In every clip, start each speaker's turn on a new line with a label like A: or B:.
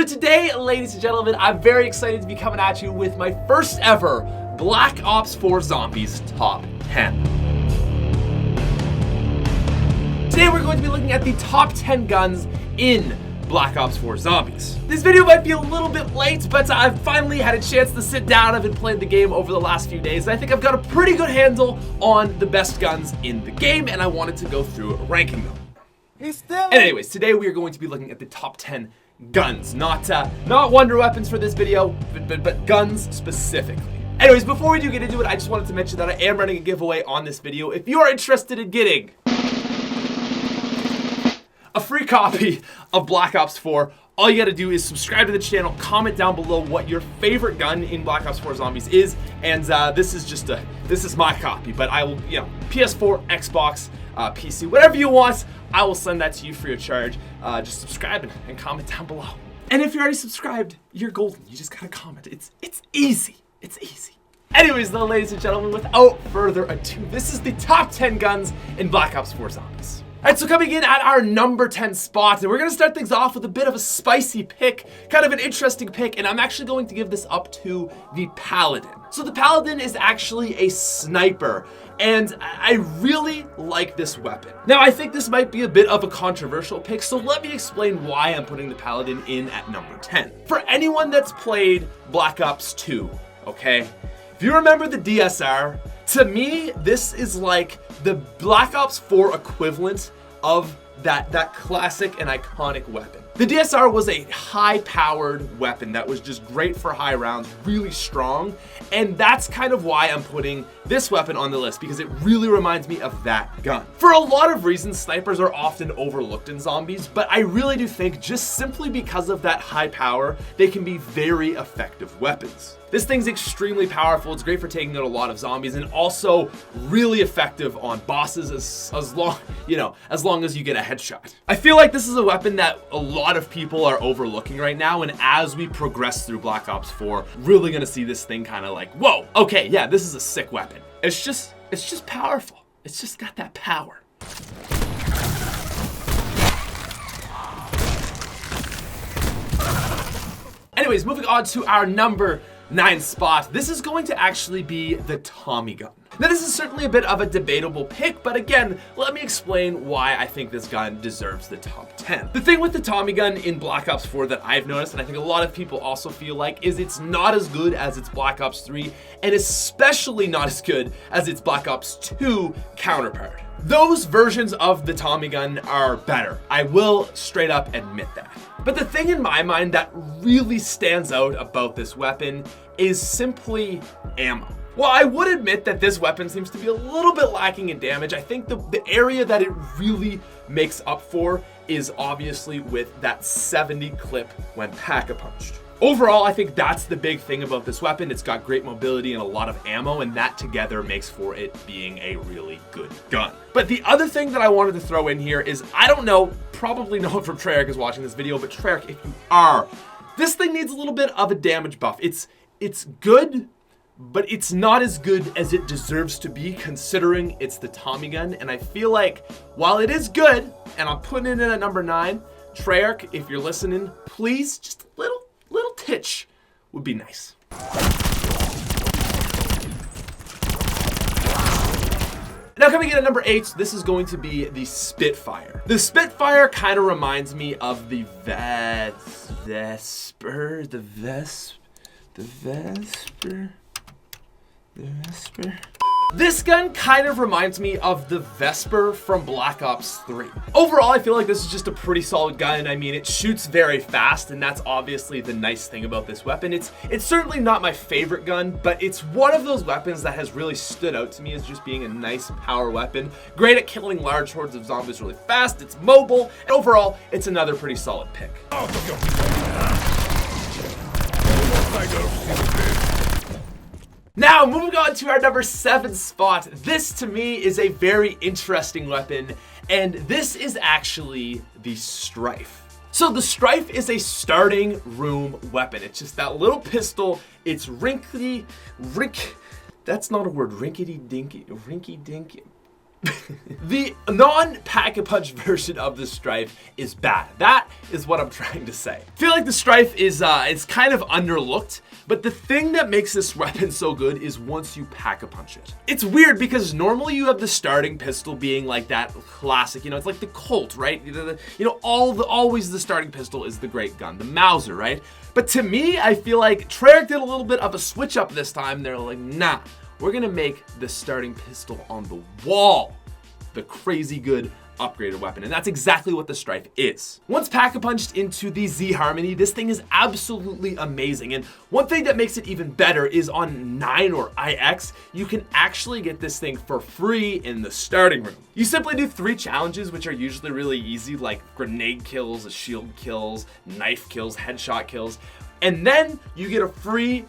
A: today, ladies and gentlemen, I'm very excited to be coming at you with my first ever Black Ops 4 Zombies Top 10. Today we're going to be looking at the top 10 guns in Black Ops 4 Zombies. This video might be a little bit late, but I've finally had a chance to sit down. I've been playing the game over the last few days, and I think I've got a pretty good handle on the best guns in the game, and I wanted to go through ranking them. And anyways, today we are going to be looking at the top 10 guns, not wonder weapons for this video, but guns specifically. Anyways, before we do get into it, I just wanted to mention that I am running a giveaway on this video. If you are interested in getting a free copy of Black Ops 4, all you gotta do is subscribe to the channel, comment down below what your favorite gun in Black Ops 4 Zombies is, and this is my copy, but I will, PS4, Xbox, PC, whatever you want, I will send that to you free of charge. Just subscribe and comment down below. And if you're already subscribed, you're golden. You just gotta comment. It's easy. It's easy. Anyways, though, ladies and gentlemen, without further ado, this is the top 10 guns in Black Ops 4 Zombies. Alright, so coming in at our number 10 spot, and we're going to start things off with a bit of a spicy pick, kind of an interesting pick, and I'm actually going to give this up to the Paladin. So the Paladin is actually a sniper, and I really like this weapon. Now, I think this might be a bit of a controversial pick, so let me explain why I'm putting the Paladin in at number 10. For anyone that's played Black Ops 2, okay, if you remember the DSR, to me, this is like the Black Ops 4 equivalent of that classic and iconic weapon. The DSR was a high-powered weapon that was just great for high rounds, really strong, and that's kind of why I'm putting this weapon on the list, because it really reminds me of that gun. For a lot of reasons, snipers are often overlooked in zombies, but I really do think just simply because of that high power, they can be very effective weapons. This thing's extremely powerful. It's great for taking out a lot of zombies, and also really effective on bosses as long as you get a headshot. I feel like this is a weapon that a lot of people are overlooking right now, and as we progress through Black Ops 4, really gonna see this thing kind of like, whoa, okay, yeah, this is a sick weapon. It's just powerful. It's just got that power. Anyways, moving on to our number 9 spot. This is going to actually be the Tommy gun. Now, this is certainly a bit of a debatable pick, but again, let me explain why I think this gun deserves the top 10. The thing with the Tommy gun in Black Ops 4 that I've noticed, and I think a lot of people also feel like, is it's not as good as its Black Ops 3, and especially not as good as its Black Ops 2 counterpart. Those versions of the Tommy gun are better. I will straight up admit that. But the thing in my mind that really stands out about this weapon is simply ammo. While I would admit that this weapon seems to be a little bit lacking in damage, I think the area that it really makes up for is obviously with that 70 clip when pack-a-punched. Overall, I think that's the big thing about this weapon. It's got great mobility and a lot of ammo, and that together makes for it being a really good gun. But the other thing that I wanted to throw in here is, I don't know, probably no one from Treyarch is watching this video, but Treyarch, if you are, this thing needs a little bit of a damage buff. It's good, but it's not as good as it deserves to be, considering it's the Tommy gun. And I feel like while it is good, and I'm putting it in at number 9, Treyarch, if you're listening, please, just a little titch would be nice. Now, coming in at number 8, this is going to be the Spitfire. The Spitfire kind of reminds me of the Vesper. This gun kind of reminds me of the Vesper from Black Ops 3. Overall, I feel like this is just a pretty solid gun. I mean, it shoots very fast, and that's obviously the nice thing about this weapon. It's certainly not my favorite gun, but it's one of those weapons that has really stood out to me as just being a nice power weapon. Great at killing large hordes of zombies really fast. It's mobile, and overall, it's another pretty solid pick. Now, moving on to our number 7 spot. This, to me, is a very interesting weapon, and this is actually the Strife. So the Strife is a starting room weapon. It's just that little pistol. It's that's not a word, rinky-dinky. The non-pack-a-punch version of the Strife is bad. That is what I'm trying to say. I feel like the Strife is it's kind of underlooked, but the thing that makes this weapon so good is once you pack-a-punch it. It's weird because normally you have the starting pistol being like that classic, you know, it's like the Colt, right? You know, always the starting pistol is the great gun, the Mauser, right? But to me, I feel like Treyarch did a little bit of a switch up this time. They're like, nah, we're gonna make the starting pistol on the wall the crazy good upgraded weapon, and that's exactly what the Strife is. Once pack-a-punched into the Z Harmony, this thing is absolutely amazing, and one thing that makes it even better is on 9 or IX, you can actually get this thing for free in the starting room. You simply do 3 challenges, which are usually really easy, like grenade kills, shield kills, knife kills, headshot kills, and then you get a free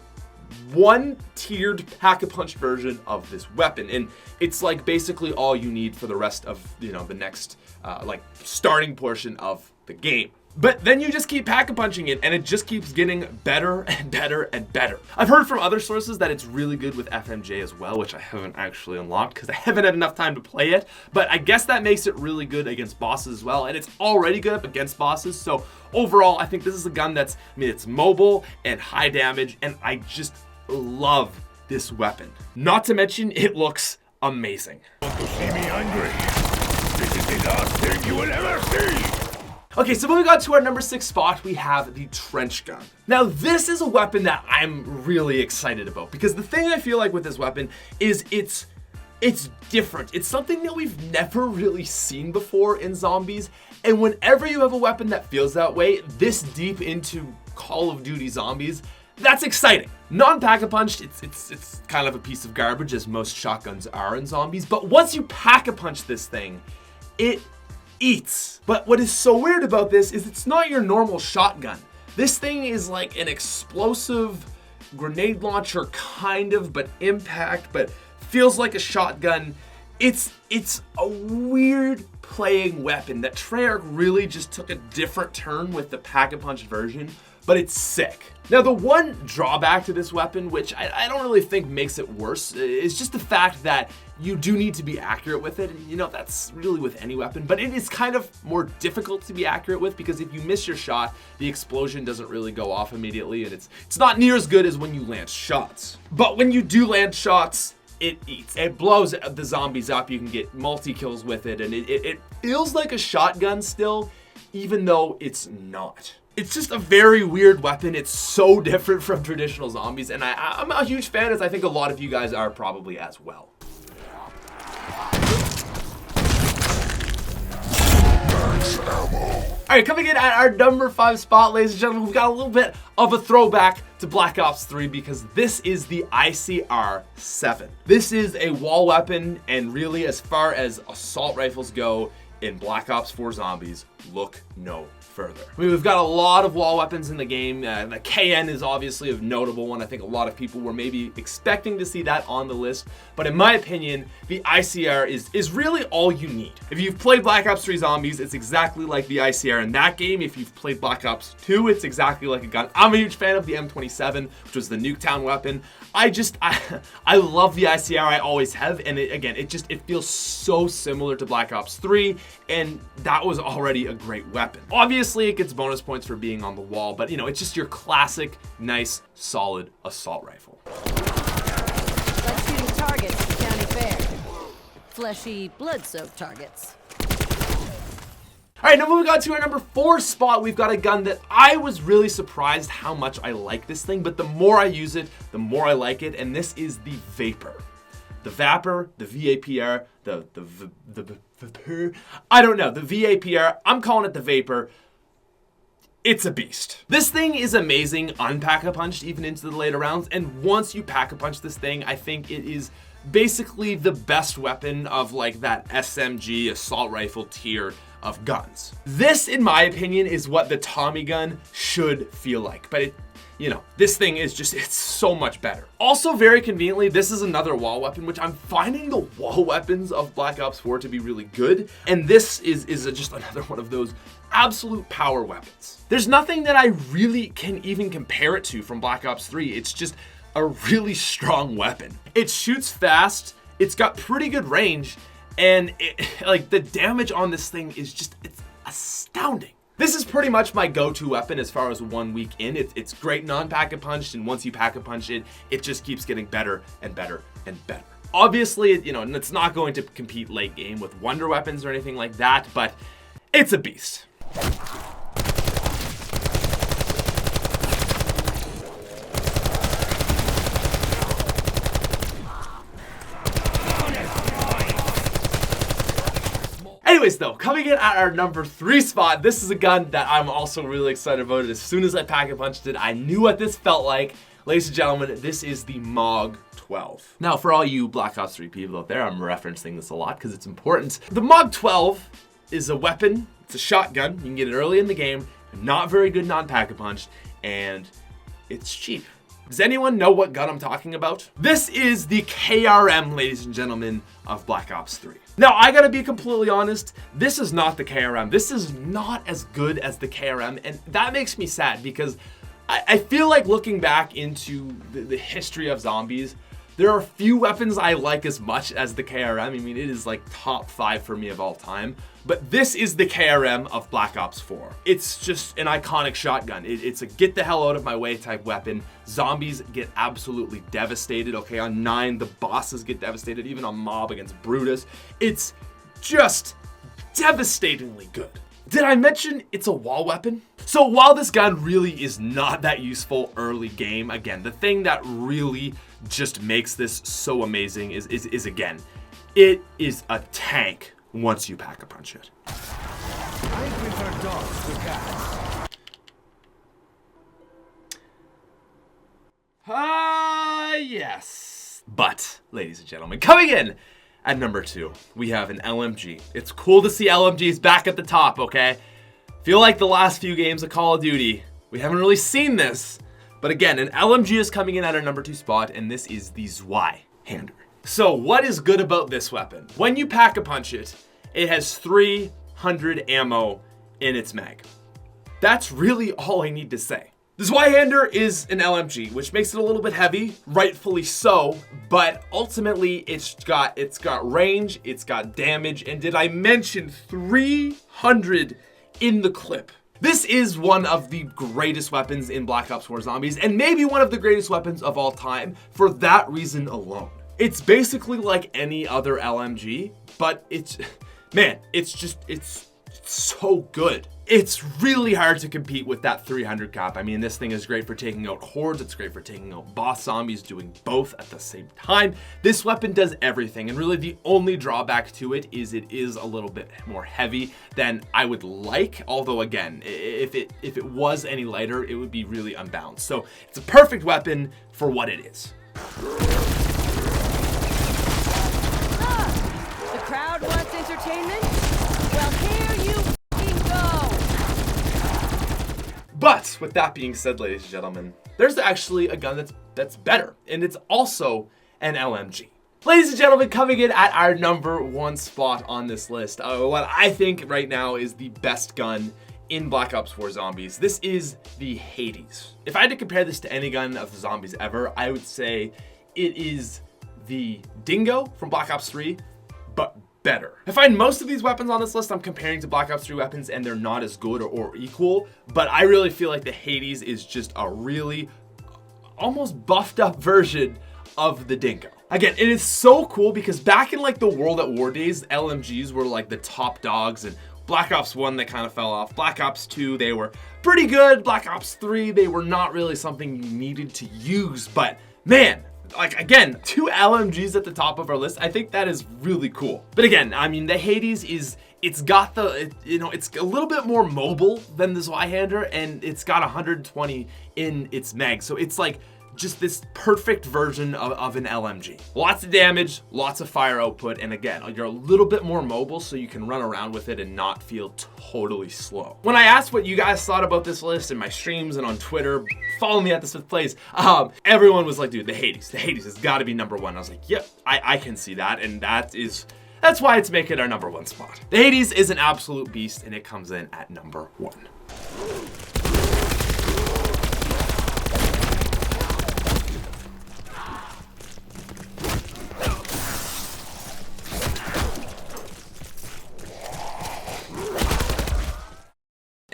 A: 1-tiered pack-a-punch version of this weapon, and it's like basically all you need for the rest of, you know, the next like starting portion of the game. But then you just keep pack-a-punching it, and it just keeps getting better and better and better. I've heard from other sources that it's really good with FMJ as well, which I haven't actually unlocked because I haven't had enough time to play it. But I guess that makes it really good against bosses as well, and it's already good up against bosses. So overall, I think this is a gun that's, I mean, it's mobile and high damage, and I just love this weapon. Not to mention, it looks amazing.
B: Want to see me angry? This is the last thing you will ever see!
A: Okay, so moving on to our number 6 spot, we have the trench gun. Now, this is a weapon that I'm really excited about because the thing I feel like with this weapon is it's different. It's something that we've never really seen before in zombies, and whenever you have a weapon that feels that way, this deep into Call of Duty zombies, that's exciting. Non-pack-a-punched, it's kind of a piece of garbage, as most shotguns are in zombies, but once you pack-a-punch this thing, it eats. But what is so weird about this is it's not your normal shotgun. This thing is like an explosive grenade launcher, kind of, but impact, but feels like a shotgun. It's a weird playing weapon that Treyarch really just took a different turn with the pack-a-punch version, but it's sick. Now, the one drawback to this weapon, which I don't really think makes it worse, is just the fact that you do need to be accurate with it. And, you know, that's really with any weapon, but it is kind of more difficult to be accurate with because if you miss your shot, the explosion doesn't really go off immediately, and it's not near as good as when you land shots. But when you do land shots, it eats. It blows the zombies up. You can get multi-kills with it, and it feels like a shotgun still, even though it's not. It's just a very weird weapon. It's so different from traditional zombies, and I'm a huge fan, as I think a lot of you guys are probably as well. All right, coming in at our number 5 spot, ladies and gentlemen, we've got a little bit of a throwback to Black Ops 3 because this is the ICR-7. This is a wall weapon, and really, as far as assault rifles go in Black Ops 4 Zombies, look no further. I mean, we've got a lot of wall weapons in the game. The KN is obviously a notable one. I think a lot of people were maybe expecting to see that on the list, but in my opinion, the ICR is really all you need. If you've played Black Ops 3 Zombies, it's exactly like the ICR in that game. If you've played Black Ops 2, it's exactly like a gun. I'm a huge fan of the M27, which was the Nuketown weapon. I love the ICR, I always have, and it feels so similar to Black Ops 3, and that was already a great weapon. Obviously, it gets bonus points for being on the wall, but you know, it's just your classic, nice, solid assault rifle.
C: Like shooting targets at the county fair. Fleshy, blood-soaked targets.
A: All right, now moving on to our number 4 spot, we've got a gun that I was really surprised how much I like this thing, but the more I use it, the more I like it, and this is the Vapor. The Vapor, the VAPR, the I don't know, the VAPR, I'm calling it the Vapor. It's a beast. This thing is amazing, unpack-a-punched even into the later rounds, and once you pack-a-punch this thing, I think it is basically the best weapon of like that SMG assault rifle tier of guns. This, in my opinion, is what the Tommy gun should feel like, but this thing is just, it's so much better. Also, very conveniently, this is another wall weapon, which I'm finding the wall weapons of Black Ops 4 to be really good, and this is just another one of those absolute power weapons. There's nothing that I really can even compare it to from Black Ops 3. It's just a really strong weapon. It shoots fast, it's got pretty good range, And like the damage on this thing is just, it's astounding. This is pretty much my go-to weapon as far as 1 week in. It's great non-pack-a-punch, and once you pack-a-punch it, it just keeps getting better and better and better. Obviously, you know, it's not going to compete late game with wonder weapons or anything like that, but it's a beast. Anyways though, coming in at our number 3 spot, this is a gun that I'm also really excited about. As soon as I pack-a-punched it, I knew what this felt like. Ladies and gentlemen, this is the MOG 12. Now, for all you Black Ops 3 people out there, I'm referencing this a lot because it's important. The MOG 12 is a weapon, it's a shotgun. You can get it early in the game, not very good non-pack-a-punch, and it's cheap. Does anyone know what gun I'm talking about? This is the KRM, ladies and gentlemen, of Black Ops 3. Now, I gotta be completely honest, this is not the KRM. This is not as good as the KRM, and that makes me sad because I feel like looking back into the history of zombies, there are few weapons I like as much as the KRM. I mean, it is like top 5 for me of all time. But this is the KRM of Black Ops 4. It's just an iconic shotgun. It's a get the hell out of my way type weapon. Zombies get absolutely devastated. Okay, on 9, the bosses get devastated. Even on Mob against Brutus. It's just devastatingly good. Did I mention it's a wall weapon? So while this gun really is not that useful early game, again, the thing that really just makes this so amazing is again, it is a tank once you pack-a-punch it.
B: I prefer dogs to cats.
A: Yes. But, ladies and gentlemen, coming in at number 2, we have an LMG. It's cool to see LMGs back at the top, okay? Feel like the last few games of Call of Duty, we haven't really seen this. But again, an LMG is coming in at our number 2 spot, and this is the Zweihander. So what is good about this weapon? When you pack-a-punch it, it has 300 ammo in its mag. That's really all I need to say. The Zweihander is an LMG, which makes it a little bit heavy, rightfully so, but ultimately it's got range, it's got damage, and did I mention 300 in the clip? This is one of the greatest weapons in Black Ops 4 Zombies, and maybe one of the greatest weapons of all time for that reason alone. It's basically like any other LMG, but it's so good. It's really hard to compete with that 300 cap. I mean, this thing is great for taking out hordes. It's great for taking out boss zombies, doing both at the same time. This weapon does everything, and really the only drawback to it is a little bit more heavy than I would like. Although again, if it was any lighter, it would be really unbalanced. So it's a perfect weapon for what it is.
C: The crowd wants entertainment? Well, here you f***ing go!
A: But with that being said, ladies and gentlemen, there's actually a gun that's better, and it's also an LMG. Ladies and gentlemen, coming in at our number 1 spot on this list, what I think right now is the best gun in Black Ops 4 Zombies. This is the Hades. If I had to compare this to any gun of the zombies ever, I would say it is the Dingo from Black Ops 3, but better. I find most of these weapons on this list I'm comparing to Black Ops 3 weapons and they're not as good or equal, but I really feel like the Hades is just a really almost buffed up version of the Dingo. Again, it is so cool because back in like the World at War days, LMGs were like the top dogs, and Black Ops 1, they kind of fell off. Black Ops 2, they were pretty good. Black Ops 3, they were not really something you needed to use, but man, like again, 2 LMGs at the top of our list, I think that is really cool. But again, I mean, the Hades it's got it's a little bit more mobile than the Zweihander, and it's got 120 in its mag. So it's like just this perfect version of an LMG. Lots of damage, lots of fire output, and again, you're a little bit more mobile so you can run around with it and not feel totally slow. When I asked what you guys thought about this list in my streams and on Twitter, follow me at TheSmithPlays, everyone was like, dude, the Hades has got to be number 1. I was like, yep, I can see that, and that's why it's making our number 1 spot. The Hades is an absolute beast, and it comes in at number 1.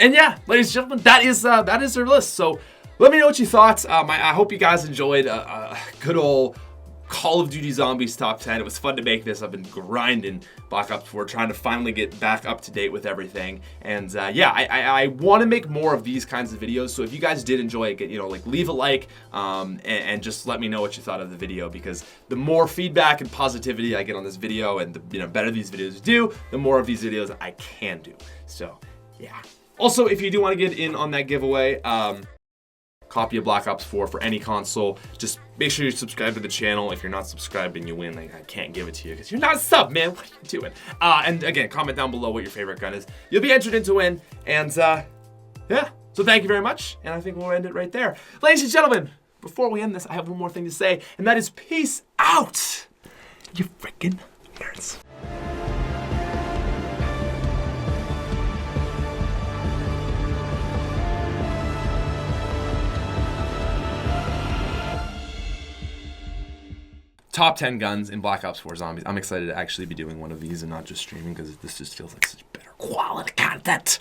A: And yeah, ladies and gentlemen, that is our list. So let me know what you thought. I hope you guys enjoyed a good old Call of Duty Zombies top 10. It was fun to make this. I've been grinding Black Ops 4, trying to finally get back up to date with everything. And yeah, I want to make more of these kinds of videos. So if you guys did enjoy it, like leave a like and just let me know what you thought of the video, because the more feedback and positivity I get on this video, and the better these videos do, the more of these videos I can do. So yeah. Also, if you do want to get in on that giveaway, copy of Black Ops 4 for any console, just make sure you subscribe to the channel. If you're not subscribed and you win, I can't give it to you because you're not a sub, man. What are you doing? And again, comment down below what your favorite gun is. You'll be entered in to win. And yeah, so thank you very much. And I think we'll end it right there. Ladies and gentlemen, before we end this, I have one more thing to say, and that is peace out, you freaking nerds. Top 10 guns in Black Ops 4 Zombies. I'm excited to actually be doing one of these and not just streaming, because this just feels like such better quality content.